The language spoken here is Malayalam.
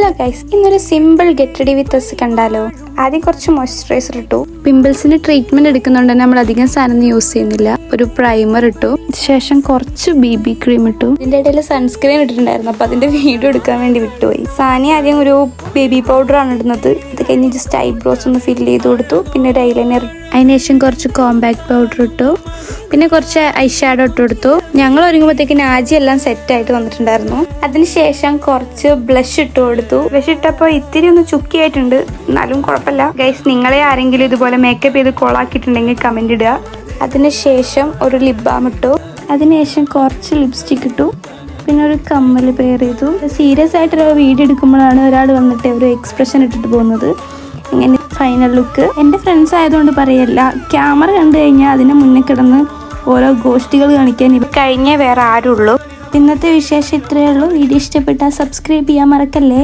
ഹലോ ഗൈസ്, ഇന്നൊരു simple get ready with us കണ്ടാലോ. ആദ്യം കുറച്ച് മോയ്സ്ചറൈസർ ഇട്ടു. പിമ്പിൾസിന് ട്രീറ്റ്മെന്റ് എടുക്കുന്നുണ്ട്, നമ്മൾ അധികം സാധനം യൂസ് ചെയ്യുന്നില്ല. ഒരു പ്രൈമർ ഇട്ടു, ശേഷം കുറച്ച് BB ക്രീം ഇട്ടു. ഇതിന്റെ ഇടയിൽ സൺസ്ക്രീൻ ഇട്ടിട്ടുണ്ടായിരുന്നു, അപ്പൊ അതിന്റെ വീഡിയോ എടുക്കാൻ വേണ്ടി വിട്ടുപോയി. സാനി ആദ്യം ഒരു ബേബി പൗഡർ ആണ് ഇടുന്നത്. ഇത് കഴിഞ്ഞ് ജസ്റ്റ് ഐബ്രോസ് ഒന്ന് ഫിൽ ചെയ്ത് കൊടുത്തു. പിന്നെ ഒരു ഐലൈനർ, അതിനുശേഷം കുറച്ച് കോമ്പാക്ട് പൗഡർ ഇട്ടു. പിന്നെ കുറച്ച് ഐ ഷാഡോ ഇട്ട് കൊടുത്തു. ഞങ്ങൾ ഒരുങ്ങുമ്പോഴത്തേക്ക് നാജി എല്ലാം സെറ്റ് ആയിട്ട് വന്നിട്ടുണ്ടായിരുന്നു. അതിനുശേഷം കുറച്ച് ബ്ലഷ് ഇട്ട് കൊടുത്തു. ബ്ലഷ് ഇട്ടപ്പോൾ ഇത്തിരി ഒന്ന് ചുക്കിയായിട്ടുണ്ട്, എന്നാലും കുഴപ്പമില്ല ഗൈസ്. നിങ്ങളെ ആരെങ്കിലും ഇതുപോലെ മേക്കപ്പ് ചെയ്ത് കോളാക്കിയിട്ടുണ്ടെങ്കിൽ കമന്റ് ഇടുക. അതിനുശേഷം ഒരു ലിപ് ബാം ഇട്ടു. അതിനുശേഷം കുറച്ച് ലിപ്സ്റ്റിക് ഇട്ടു. പിന്നെ ഒരു കമ്മൽ പെയർ ചെയ്തു. സീരിയസ് ആയിട്ടൊരു വീഡിയോ എടുക്കുമ്പോഴാണ് ഒരാൾ വന്നിട്ട് ഒരു എക്സ്പ്രഷൻ ഇട്ടിട്ട് പോകുന്നത്. ഇങ്ങനെ ഫൈനൽ ലുക്ക്. എൻ്റെ ഫ്രണ്ട്സ് ആയതുകൊണ്ട് പറയല്ല, ക്യാമറ കണ്ടു കഴിഞ്ഞാൽ അതിന് മുന്നേ കിടന്ന് ഓരോ ഗോഷ്ടികൾ കാണിക്കാൻ ഇവ കഴിഞ്ഞേ വേറെ ആരുള്ളൂ. ഇന്നത്തെ വിശേഷം ഇത്രയേ ഉള്ളൂ. വീഡിയോ ഇഷ്ടപ്പെട്ടാൽ സബ്സ്ക്രൈബ് ചെയ്യാൻ മറക്കല്ലേ.